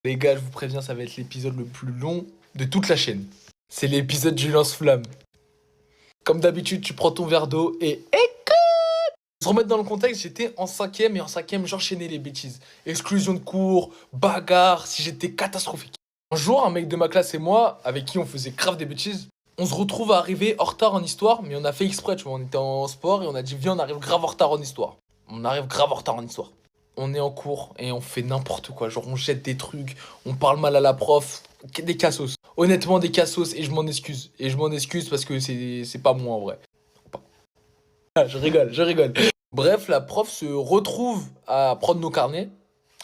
Les gars, je vous préviens, ça va être l'épisode le plus long de toute la chaîne. C'est l'épisode du lance-flamme. Comme d'habitude, tu prends ton verre d'eau et écoute. Pour se remettre dans le contexte, j'étais en cinquième et en cinquième, j'enchaînais les bêtises. Exclusion de cours, bagarre, si j'étais catastrophique. Un jour, un mec de ma classe et moi, avec qui on faisait grave des bêtises, on se retrouve à arriver en retard en histoire, mais on a fait exprès, tu vois. On était en sport et on a dit, viens, on arrive grave en retard en histoire. On arrive grave en retard en histoire. On est en cours et on fait n'importe quoi. Genre, on jette des trucs, on parle mal à la prof, des cassos. Honnêtement, des cassos et je m'en excuse. Et je m'en excuse parce que c'est pas moi en vrai. Ah, je rigole, je rigole. Bref, la prof se retrouve à prendre nos carnets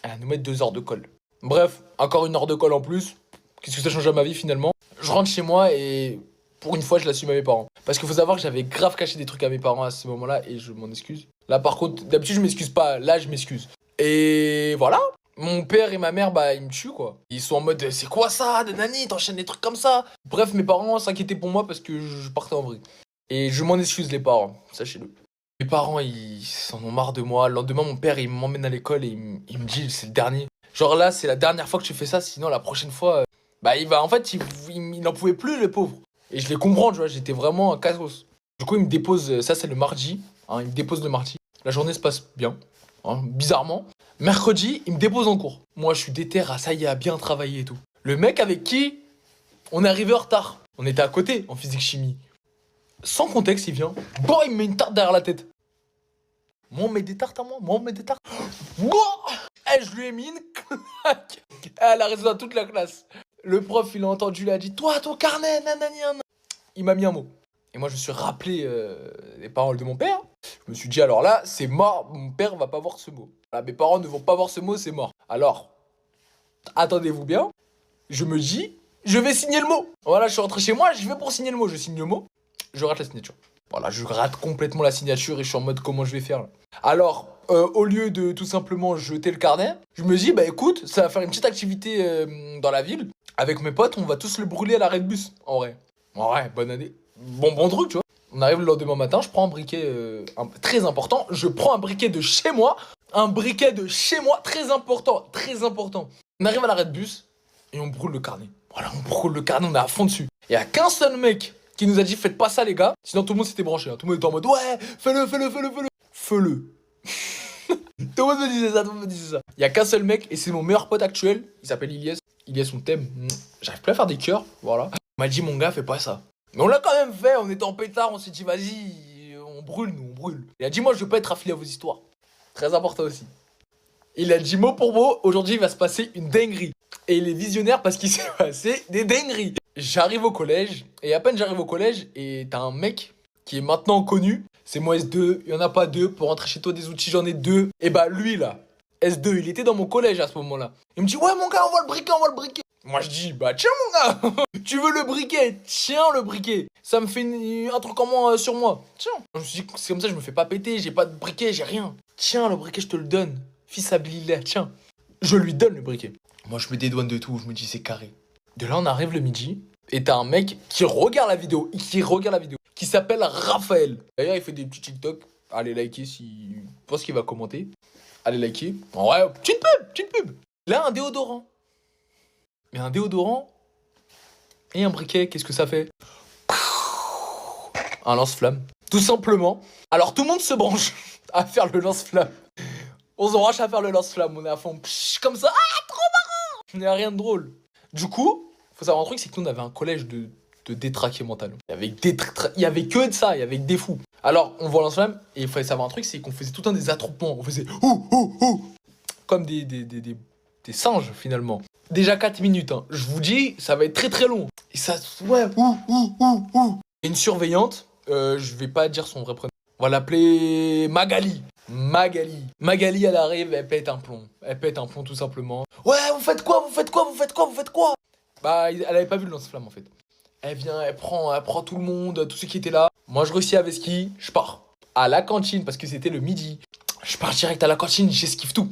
et à nous mettre 2 heures de colle. Bref, encore 1 heure de colle en plus. Qu'est-ce que ça change à ma vie finalement? Je rentre chez moi et pour une fois, je l'assume à mes parents. Parce qu'il faut savoir que j'avais grave caché des trucs à mes parents à ce moment-là et je m'en excuse. Là, par contre, d'habitude, je m'excuse pas. Là, je m'excuse. Et voilà. Mon père et ma mère, bah, ils me tuent, quoi. Ils sont en mode, c'est quoi ça, de Nani, t'enchaînes des trucs comme ça. Bref, mes parents s'inquiétaient pour moi parce que je partais en vrille. Et je m'en excuse, les parents, sachez-le. Mes parents, ils s'en ont marre de moi. Le lendemain, mon père, il m'emmène à l'école et il me dit, c'est le dernier. Genre là, c'est la dernière fois que tu fais ça, sinon la prochaine fois, bah, il va, en fait, il n'en pouvait plus, le pauvre. Et je les comprends, tu vois, j'étais vraiment un cassos. Du coup, il me dépose, ça c'est le mardi, hein, il me dépose le mardi. La journée se passe bien, hein, bizarrement. Mercredi, il me dépose en cours. Moi, je suis déter, ah, ça y est, à bien travailler et tout. Le mec avec qui on est arrivé en retard, on était à côté en physique-chimie. Sans contexte, il vient, bon, il me met une tarte derrière la tête. Moi, on met des tartes à moi, on met des tartes. Wouah, eh, je lui ai mis une claque. Elle a raison à toute la classe. Le prof, il a entendu, il a dit, toi, ton carnet, nanani, nanana. Il m'a mis un mot. Et moi, je me suis rappelé les paroles de mon père. Je me suis dit, alors là, c'est mort, mon père va pas voir ce mot. Voilà, mes parents ne vont pas voir ce mot, c'est mort. Alors, attendez-vous bien. Je me dis, je vais signer le mot. Voilà, je suis rentré chez moi, je vais pour signer le mot. Je signe le mot, je rate la signature. Voilà, je rate complètement la signature et je suis en mode, comment je vais faire là. Alors, au lieu de tout simplement jeter le carnet, je me dis, bah écoute, ça va faire une petite activité dans la ville. Avec mes potes, on va tous le brûler à l'arrêt de bus, en vrai. En vrai, bonne année. Bon truc, tu vois. On arrive le lendemain matin, je prends un briquet très important. Je prends un briquet de chez moi. Un briquet de chez moi, très important, très important. On arrive à l'arrêt de bus et on brûle le carnet. Voilà, on brûle le carnet, on est à fond dessus. Il y a qu'un seul mec qui nous a dit, faites pas ça, les gars. Sinon, tout le monde s'était branché. Hein. Tout le monde était en mode, ouais, fais-le. Fais-le. Tout le monde me disait ça, tout le monde me disait ça. Il y a qu'un seul mec et c'est mon meilleur pote actuel. Il s'appelle Ilyes. Ilyes, on t'aime. J'arrive plus à faire des cœurs, voilà. Il m'a dit, mon gars, fais pas ça. Mais on l'a quand même fait, on était en pétard, on s'est dit, vas-y, on brûle, nous, on brûle. Il a dit, moi, je veux pas être affilié à vos histoires. Très important aussi. Il a dit mot pour mot, aujourd'hui, il va se passer une dinguerie. Et il est visionnaire parce qu'il s'est passé des dingueries. J'arrive au collège, et à peine j'arrive au collège, et t'as un mec qui est maintenant connu. C'est moi S2, il y en a pas 2. Pour rentrer chez toi des outils, j'en ai 2. Et bah, lui, là, S2, il était dans mon collège à ce moment-là. Il me dit, ouais, mon gars, on va le briquer. Moi, je dis, bah, tiens, mon gars, tu veux le briquet? Tiens, le briquet. Ça me fait un truc en moins sur moi. Tiens. Je me suis dit, c'est comme ça, je me fais pas péter, j'ai pas de briquet, j'ai rien. Tiens, le briquet, je te le donne. Fils habililé, tiens. Je lui donne le briquet. Moi, je me dédouane de tout, je me dis, c'est carré. De là, on arrive le midi, et t'as un mec qui regarde la vidéo, qui s'appelle Raphaël. D'ailleurs, il fait des petits TikTok. Allez liker si... Je pense qu'il va commenter. Allez liker. En vrai, petite pub. Là, un déodorant. Mais un déodorant et un briquet, qu'est-ce que ça fait? Un lance-flamme. Tout simplement. Alors tout le monde se branche à faire le lance-flamme. On se branche à faire le lance-flamme, on est à fond. Comme ça, ah, trop marrant. Il n'y a rien de drôle. Du coup, faut savoir un truc, c'est que nous on avait un collège de détraqués mental. Il y avait que de ça, il y avait que des fous. Alors, on voit lance-flamme, et il fallait savoir un truc, c'est qu'on faisait tout un des attroupements. On faisait ouh. Comme des singes, finalement. Déjà 4 minutes, hein. Je vous dis, ça va être très très long. Et ça, ouais, ouh. Une surveillante, je vais pas dire son vrai prénom. On va l'appeler Magali. Magali, elle arrive, elle pète un plomb. Tout simplement. Ouais, vous faites quoi? Bah, elle avait pas vu le lance-flamme, en fait. Elle vient, elle prend tout le monde, tous ceux qui étaient là. Moi, je réussis avec ski, je pars. À la cantine, parce que c'était le midi. Je pars direct à la cantine, j'esquive tout.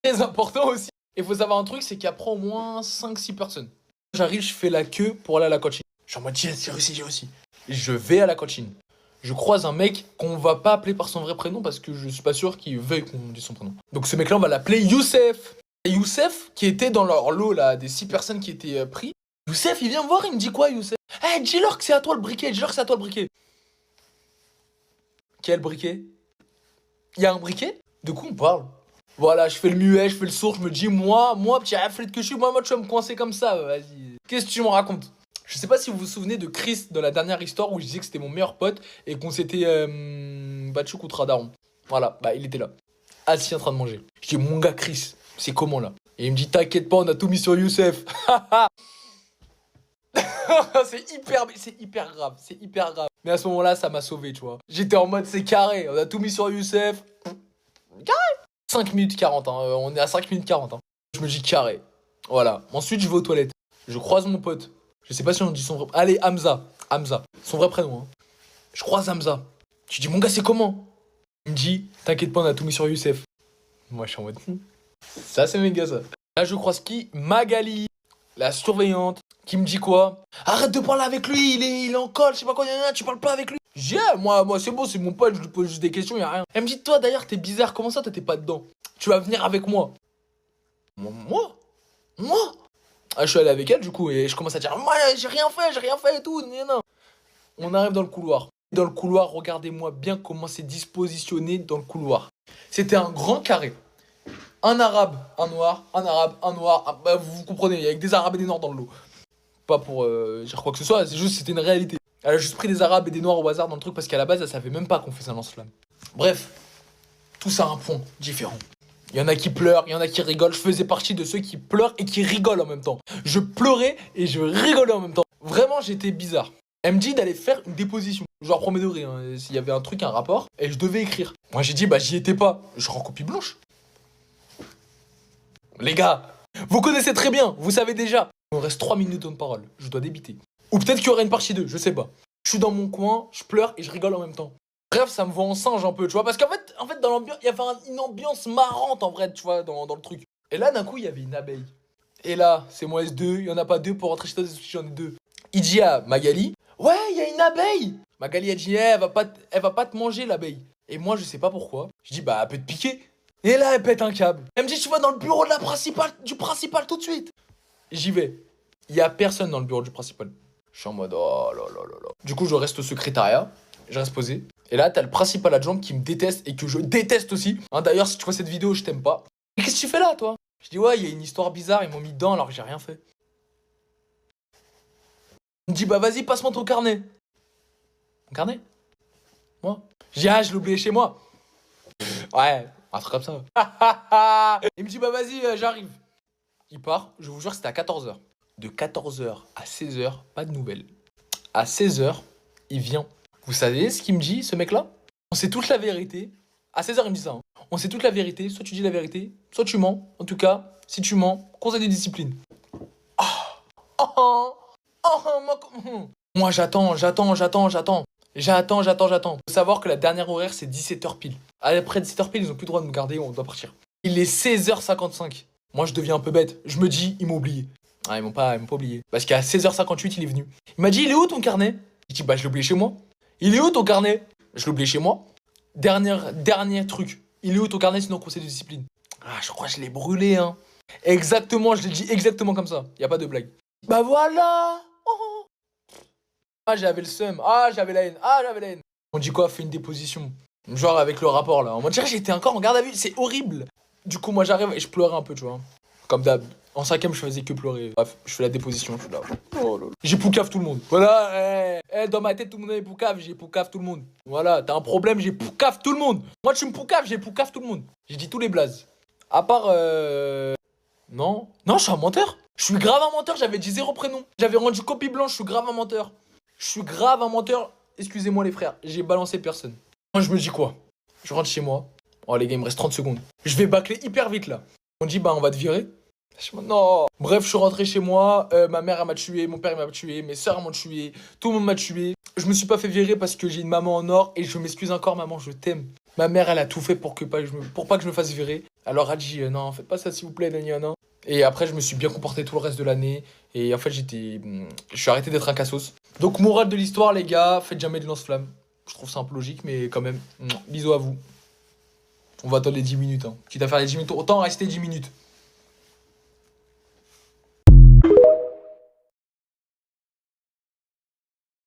Très important aussi. Il faut savoir un truc, c'est qu'il y a au moins 5-6 personnes. J'arrive, je fais la queue pour aller à la cantine. Je suis en mode, j'ai réussi. Et je vais à la cantine. Je croise un mec qu'on va pas appeler par son vrai prénom parce que je suis pas sûr qu'il veuille qu'on dise son prénom. Donc ce mec-là, on va l'appeler Youssef. Et Youssef, qui était dans leur lot là, des 6 personnes qui étaient pris. Youssef, il vient me voir, il me dit quoi, Youssef? Eh, dis-leur que c'est à toi le briquet, dis-leur que c'est à toi le briquet. Quel briquet? Il y a un briquet? De quoi on parle? Voilà, je fais le muet, je fais le sourd, je me dis, moi, petit athlète que je suis, moi, tu vas me coincer comme ça, vas-y. Qu'est-ce que tu me racontes? Je sais pas si vous vous souvenez de Chris dans la dernière histoire où je disais que c'était mon meilleur pote et qu'on s'était battu contre Radaron. Voilà, bah il était là, assis en train de manger. Je dis, mon gars Chris, c'est comment là? Et il me dit, t'inquiète pas, on a tout mis sur Youssef. c'est hyper grave, c'est hyper grave. Mais à ce moment-là, ça m'a sauvé, tu vois. J'étais en mode, c'est carré, on a tout mis sur Youssef. Carré. 5 minutes 40, hein. On est à 5 minutes 40. Hein. Je me dis carré. Voilà. Ensuite, je vais aux toilettes. Je croise mon pote. Je sais pas si on dit son vrai... Allez, Hamza. Hamza. Son vrai prénom. Hein. Je croise Hamza. Je dis, mon gars, c'est comment? Il me dit, t'inquiète pas, on a tout mis sur Youssef. Moi, je suis en mode... Ça, c'est méga, ça. Là, je croise qui? Magali, la surveillante, qui me dit quoi? Arrête de parler avec lui, il est en colle, je sais pas quoi, tu parles pas avec lui. J'ai, moi, c'est bon, c'est mon pote, je lui pose juste des questions, y'a rien. Elle me dit, toi, d'ailleurs, t'es bizarre, comment ça, toi, t'es pas dedans? Tu vas venir avec moi. Moi? Ah, je suis allé avec elle, du coup, et je commence à dire, moi, j'ai rien fait et tout, non. On arrive dans le couloir. Dans le couloir, regardez-moi bien comment c'est dispositionné dans le couloir. C'était un grand carré. Un arabe, un noir, un arabe, un noir. Bah, vous comprenez, il y a des arabes et des noirs dans le lot. Pas pour dire quoi que ce soit, c'est juste, c'était une réalité. Elle a juste pris des arabes et des noirs au hasard dans le truc parce qu'à la base, elle savait même pas qu'on faisait un lance-flamme. Bref, tout ça a un point différent. Il y en a qui pleurent, il y en a qui rigolent. Je faisais partie de ceux qui pleurent et qui rigolent en même temps. Je pleurais et je rigolais en même temps. Vraiment, j'étais bizarre. Elle me dit d'aller faire une déposition. Genre premier degré, hein, s'il y avait un truc, un rapport, et je devais écrire. Moi j'ai dit, bah j'y étais pas. Je rends copie blanche. Les gars, vous connaissez très bien, vous savez déjà. Il me reste 3 minutes de parole, je dois débiter. Ou peut-être qu'il y aurait une partie 2, je sais pas. Je suis dans mon coin, je pleure et je rigole en même temps. Bref, ça me voit en singe un peu, tu vois, parce qu'en fait dans l'ambiance, il y avait une ambiance marrante en vrai, tu vois, dans le truc. Et là, d'un coup, il y avait une abeille. Et là, c'est moi S2, il y en a pas deux pour rentrer chez toi, j'en ai deux. Il dit à Magali, ouais, il y a une abeille. Magali a dit, elle va pas te manger l'abeille. Et moi, je sais pas pourquoi. Je dis, bah, elle peut te piquer. Et là, elle pète un câble. Elle me dit, tu vas dans le bureau de du principal tout de suite. J'y vais. Il y a personne dans le bureau du principal. Je suis en mode, oh là là là là. Du coup, je reste au secrétariat. Je reste posé. Et là, t'as le principal adjoint qui me déteste et que je déteste aussi. Hein, d'ailleurs, si tu vois cette vidéo, je t'aime pas. Mais qu'est-ce que tu fais là, toi? Je dis, ouais, il y a une histoire bizarre, ils m'ont mis dedans alors que j'ai rien fait. Il me dit, bah vas-y, passe-moi ton carnet. Mon carnet? Moi? Je dis, ah, je l'ai oublié chez moi. Ouais, un truc comme ça. Il me dit, bah vas-y, j'arrive. Il part, je vous jure que c'était à 14h. De 14h à 16h, pas de nouvelles. À 16h, il vient. Vous savez ce qu'il me dit, ce mec-là? On sait toute la vérité. À 16h, il me dit ça. Hein. On sait toute la vérité. Soit tu dis la vérité, soit tu mens. En tout cas, si tu mens, conseil de discipline. Moi, j'attends. Faut savoir que la dernière horaire, c'est 17h pile. Après 17h pile, ils ont plus le droit de nous garder, on doit partir. Il est 16h55. Moi, je deviens un peu bête. Je me dis, ils m'ont oublié. Ah, ils m'ont pas oublié. Parce qu'à 16h58, il est venu. Il m'a dit, il est où ton carnet? Je dis, bah, je l'ai oublié chez moi. Il est où ton carnet? Je l'ai oublié chez moi. Dernier truc. Il est où ton carnet, sinon conseil de discipline? Ah, je crois que je l'ai brûlé, hein. Exactement, je l'ai dit exactement comme ça. Y a pas de blague. Bah voilà. Oh. Ah, j'avais le seum. Ah, j'avais la haine. On dit quoi? Fait une déposition. Genre avec le rapport, là. On m'a dit, j'étais encore en garde à vue. C'est horrible. Du coup, moi, j'arrive et je pleurais un peu, tu vois. Comme d'hab. En 5ème, je faisais que pleurer. Bref, je fais la déposition, je suis là. Oh là là. J'ai poucave tout le monde. Voilà, dans ma tête, tout le monde avait poucave, j'ai poucave tout le monde. Voilà, t'as un problème, j'ai poucave tout le monde. Moi, tu me poucaves, j'ai poucave tout le monde. J'ai dit tous les blazes. À part, Non, je suis un menteur. Je suis grave un menteur, j'avais dit 0 prénom. J'avais rendu copie blanche, je suis grave un menteur. Excusez-moi, les frères, j'ai balancé personne. Moi, je me dis quoi? Je rentre chez moi. Oh, les gars, il me reste 30 secondes. Je vais bâcler hyper vite, là. On dit, bah, on va te virer. Non. Bref, je suis rentré chez moi, ma mère elle m'a tué, mon père il m'a tué, mes soeurs m'ont tué, tout le monde m'a tué. Je me suis pas fait virer parce que j'ai une maman en or et je m'excuse encore maman, je t'aime. Ma mère elle a tout fait pour pas que je me fasse virer. Alors elle dit non, faites pas ça s'il vous plaît, nanana. Et après je me suis bien comporté tout le reste de l'année et en fait je suis arrêté d'être un cassos. Donc morale de l'histoire les gars, faites jamais de lance-flamme. Je trouve ça un peu logique mais quand même, bisous à vous. On va attendre les 10 minutes hein. Quitte à faire les 10 minutes, autant rester 10 minutes.